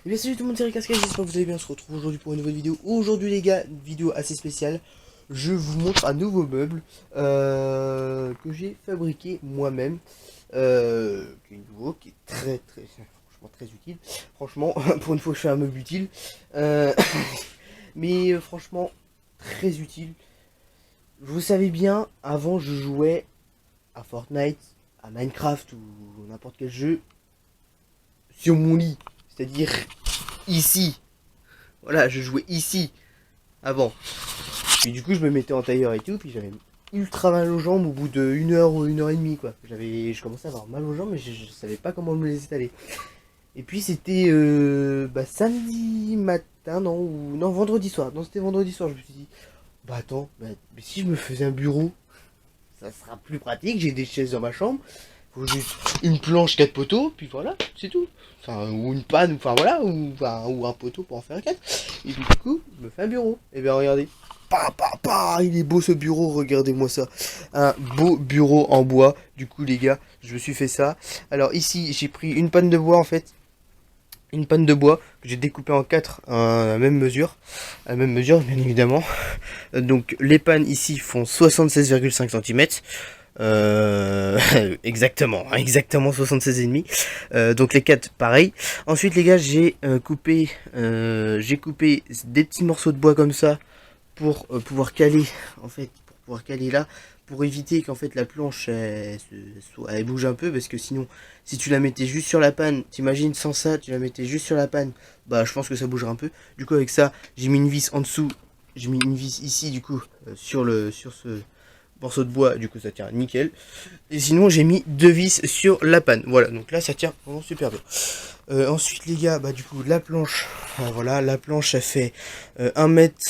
Et bien salut tout le monde, c'est Ricascade, j'espère que vous allez bien, on se retrouve aujourd'hui pour une nouvelle vidéo. Aujourd'hui les gars, une vidéo assez spéciale. Je vous montre un nouveau meuble que j'ai fabriqué moi-même. Qui est nouveau, qui est franchement très utile. Franchement, pour une fois je fais un meuble utile. Mais franchement, très utile. Vous savez bien, avant je jouais à Fortnite, à Minecraft ou n'importe quel jeu sur mon lit. C'est-à-dire ici. Voilà, je jouais ici avant. Puis du coup, je me mettais en tailleur et tout, puis j'avais ultra mal aux jambes au bout de 1 heure ou 1 heure et demie quoi. Je commençais à avoir mal aux jambes, mais je savais pas comment me les étaler. Et puis c'était samedi matin, non, vendredi soir. Non, c'était vendredi soir. Je me suis dit, bah attends, mais si je me faisais un bureau, ça sera plus pratique. J'ai des chaises dans ma chambre. Faut juste une planche, 4 poteaux, puis voilà, c'est tout. Enfin, ou une panne, enfin voilà, ou un poteau pour en faire 4. Et puis du coup, je me fais un bureau. Et bien regardez. Il est beau ce bureau, regardez-moi ça. Un beau bureau en bois. Du coup les gars, je me suis fait ça. Alors ici, j'ai pris une panne de bois en fait. Une panne de bois que j'ai découpé en 4 à la même mesure. À la même mesure, bien évidemment. Donc les pannes ici font 76,5 cm. Exactement 76,5. Donc les 4 pareil. Ensuite les gars, j'ai coupé des petits morceaux de bois comme ça pour pouvoir caler en fait, pour pouvoir caler là, pour éviter qu'en fait la planche elle bouge un peu, parce que sinon si tu la mettais juste sur la panne, t'imagines sans ça, tu la mettais juste sur la panne, bah je pense que ça bougerait un peu. Du coup avec ça, j'ai mis une vis en dessous, j'ai mis une vis ici du coup sur ce morceau de bois, du coup ça tient nickel. Et sinon j'ai mis 2 vis sur la panne. Voilà, donc là ça tient vraiment super bien. Ensuite les gars, bah du coup la planche, voilà, la planche ça fait 1 mètre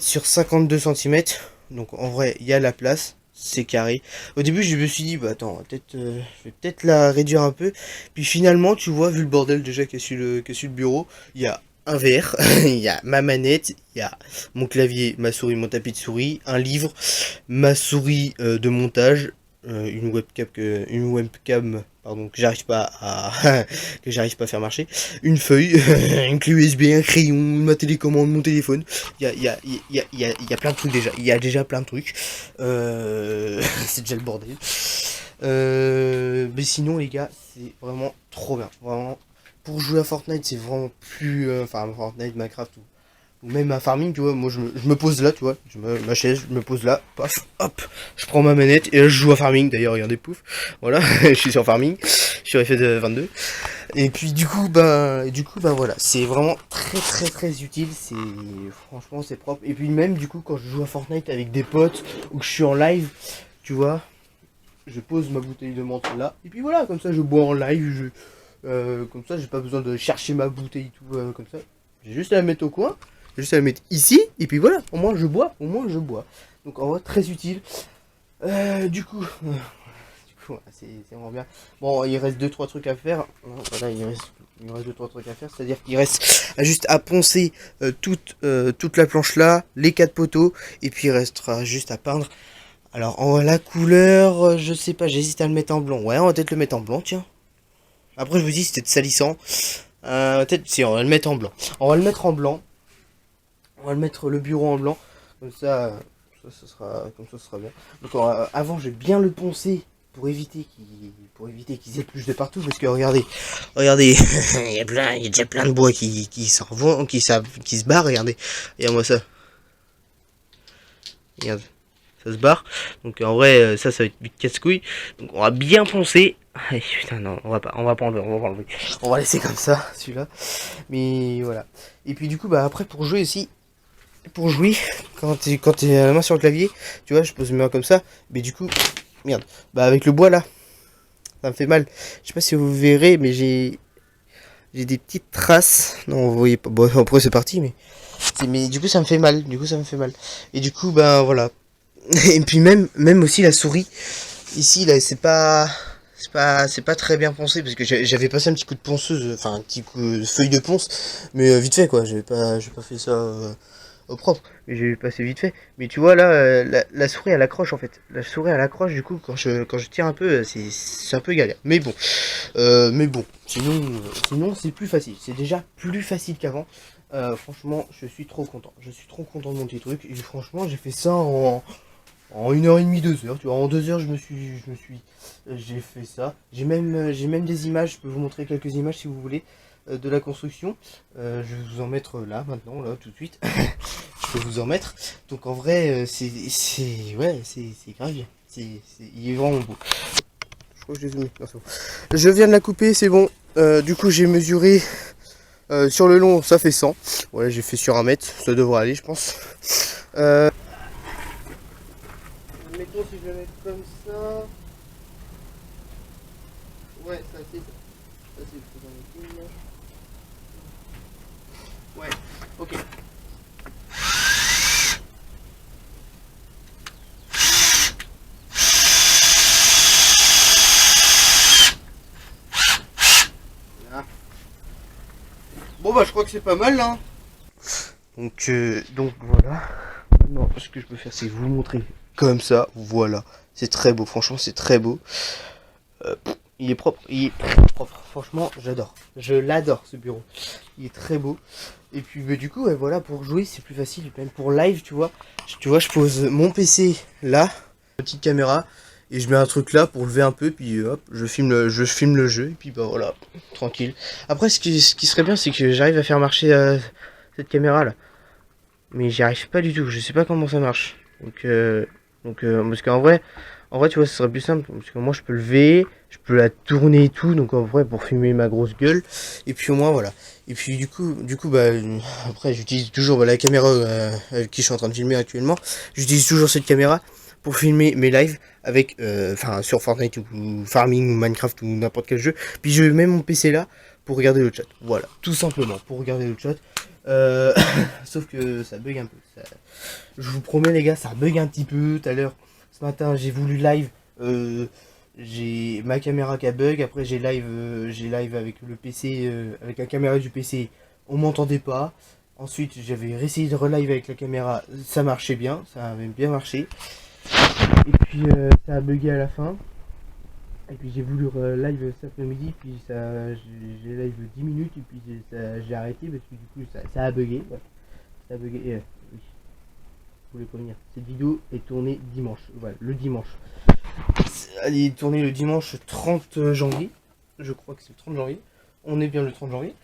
sur 52 cm. Donc en vrai il y a la place, c'est carré. Au début je me suis dit, bah attends, je vais peut-être la réduire un peu. Puis finalement tu vois, vu le bordel déjà qu'il y a sur le bureau, il y a un verre, il y a ma manette, il y a mon clavier, ma souris, mon tapis de souris, un livre, ma souris de montage, une webcam pardon, que j'arrive pas à que j'arrive pas à faire marcher, une feuille, une clé USB, un crayon, ma télécommande, mon téléphone. Il y a plein de trucs déjà. Il y a déjà plein de trucs. C'est déjà le bordel. Mais sinon les gars, c'est vraiment trop bien. Vraiment, pour jouer à Fortnite, c'est vraiment plus... enfin, Fortnite, Minecraft ou même à Farming, tu vois. Moi, je me pose là, tu vois. Ma chaise, je me pose là. Paf, hop. Je prends ma manette et là, je joue à Farming. D'ailleurs, regardez, pouf. Voilà, je suis sur Farming. Je suis FF22. Et puis, du coup, voilà. C'est vraiment très utile. Franchement, c'est propre. Et puis, même, du coup, quand je joue à Fortnite avec des potes ou que je suis en live, tu vois, je pose ma bouteille de menthe là. Et puis voilà, comme ça, je bois en live. Comme ça, j'ai pas besoin de chercher ma bouteille et tout, comme ça. J'ai juste à la mettre au coin, j'ai juste à la mettre ici, et puis voilà, au moins je bois, Donc en vrai, très utile. Du coup, voilà, c'est vraiment bien. Bon, il reste 2-3 trucs à faire. Voilà, il me reste 2-3 trucs à faire, c'est-à-dire qu'il reste juste à poncer toute la planche là, les 4 poteaux, et puis il restera juste à peindre. Alors, la couleur, je sais pas, j'hésite à le mettre en blanc. Ouais, on va peut-être le mettre en blanc, tiens. Après, je vous dis, c'était salissant. Peut-être, si, on va le mettre en blanc. On va le mettre en blanc. On va le mettre le bureau en blanc. Comme ça, ça sera bien. Donc, avant, je vais bien le poncer pour éviter qu'ils épluchent de partout. Parce que regardez, il y a déjà plein de bois qui s'en vont, qui se barrent. Regardez, regarde-moi ça. Regarde. Ça se barre. Donc en vrai, ça va être vite casse-couille. Donc on va bien poncer. Ay, putain, non, on va pas enlever, on va pas enlever. On va laisser comme ça, celui-là. Mais voilà. Et puis du coup, bah après pour jouer aussi, quand t'es à la main sur le clavier, tu vois, je pose mes mains comme ça. Mais du coup, merde. Bah avec le bois là, ça me fait mal. Je sais pas si vous verrez, mais j'ai des petites traces. Non, vous voyez pas. Bon, après c'est parti, mais du coup ça me fait mal. Et du coup, bah voilà. Et puis même aussi la souris ici là, c'est pas très bien poncé, parce que j'avais passé un petit coup de ponceuse, enfin un petit coup de feuille de ponce, mais vite fait quoi. J'ai pas fait ça propre. Et j'ai passé vite fait. Mais tu vois là, la souris elle accroche en fait. La souris elle accroche du coup quand je tire un peu, c'est un peu galère. Mais bon, sinon c'est plus facile. C'est déjà plus facile qu'avant. Franchement, je suis trop content. Je suis trop content de mon petit truc. Et franchement, j'ai fait ça en 1h30, 2 heures. Tu vois, en 2 heures, j'ai fait ça. J'ai même des images. Je peux vous montrer quelques images si vous voulez de la construction. Je vais vous en mettre là, maintenant, là, tout de suite. Je peux vous en mettre. Donc en vrai, ouais, c'est grave bien. Il est vraiment beau. Je crois que je l'ai zoomé. Non, c'est bon. Je viens de la couper, c'est bon. Du coup, j'ai mesuré sur le long, ça fait 100. Ouais, j'ai fait sur 1 mètre. Ça devrait aller, je pense. Mettons si je le mets comme ça. Ouais, ça c'est ça. Ça c'est faut en mettre une. Ouais, ok. Là. Bon bah je crois que c'est pas mal là. Donc voilà. Non, ce que je peux faire c'est vous le montrer comme ça. Voilà. C'est très beau, franchement c'est très beau. Il est propre, il est propre. Franchement, j'adore. Je l'adore ce bureau. Il est très beau. Et puis bah, du coup, ouais, voilà, pour jouer, c'est plus facile. Même pour live, tu vois. Je pose mon PC là, petite caméra, et je mets un truc là pour lever un peu, puis hop, je filme le jeu, et puis bah voilà, tranquille. Après, ce qui serait bien, c'est que j'arrive à faire marcher cette caméra là. Mais j'y arrive pas du tout. Je sais pas comment ça marche. Parce en vrai, tu vois, ce serait plus simple. Parce que moi, je peux lever, je peux la tourner et tout. Donc, en vrai, pour filmer ma grosse gueule. Et puis, au moins, voilà. Et puis, bah, après, j'utilise toujours la caméra avec qui je suis en train de filmer actuellement. J'utilise toujours cette caméra pour filmer mes lives avec, sur Fortnite ou Farming ou Minecraft ou n'importe quel jeu. Puis, je mets mon PC là pour regarder le chat. Voilà, tout simplement, pour regarder le chat. Euh, Sauf que ça bug un peu. Je vous promets les gars, ça bug un petit peu. Tout à l'heure, ce matin, j'ai voulu live. J'ai ma caméra qui a bug. Après j'ai live avec le PC, avec la caméra du PC. On m'entendait pas. Ensuite j'avais réessayé de relive avec la caméra. Ça marchait bien, ça a même bien marché. Et puis ça a bugué à la fin. Et puis j'ai voulu live cet après-midi, puis j'ai live 10 minutes, et puis j'ai arrêté parce que du coup ça a bugué. Ouais. Ça a bugué. Oui, je voulais prévenir. Cette vidéo est tournée dimanche. Voilà, le dimanche. Elle est tournée le dimanche 30 janvier. Je crois que c'est le 30 janvier. On est bien le 30 janvier.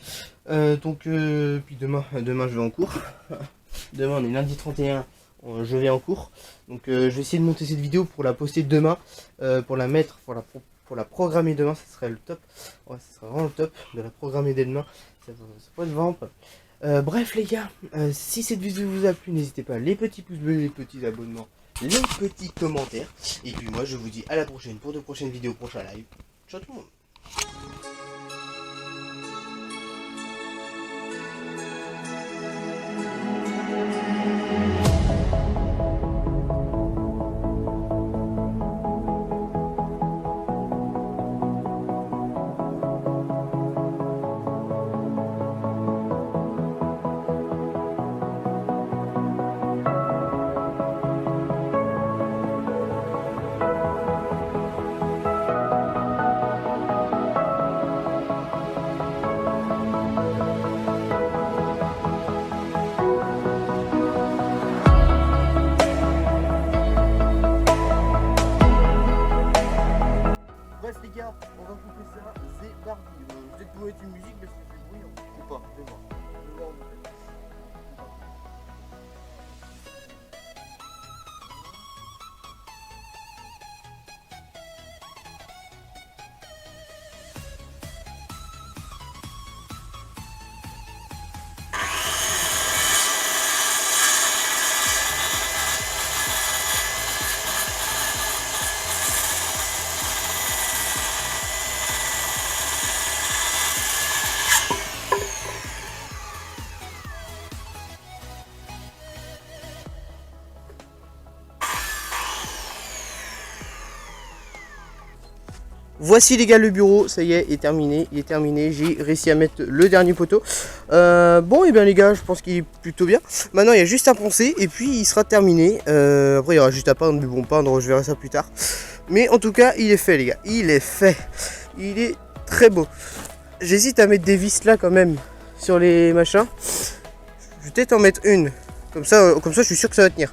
Puis demain je vais en cours. Demain on est lundi 31. Je vais en cours. Donc je vais essayer de monter cette vidéo pour la poster demain. Pour la mettre, pour la programmer demain, ça serait le top. Ouais, ça serait vraiment le top de la programmer dès demain. Ça pourrait être vraiment pas. Bref les gars, si cette vidéo vous a plu, n'hésitez pas, les petits pouces bleus, les petits abonnements, les petits commentaires. Et puis moi je vous dis à la prochaine pour de prochaines vidéos, prochains live. Ciao tout le monde. Voici les gars le bureau, ça y est, il est terminé, j'ai réussi à mettre le dernier poteau. Bon et bien les gars, je pense qu'il est plutôt bien. Maintenant il y a juste à poncer et puis il sera terminé. Après il y aura juste à peindre, mais bon peindre je verrai ça plus tard. Mais en tout cas il est fait les gars, il est fait. Il est très beau. J'hésite à mettre des vis là quand même sur les machins. Je vais peut-être en mettre une, comme ça je suis sûr que ça va tenir.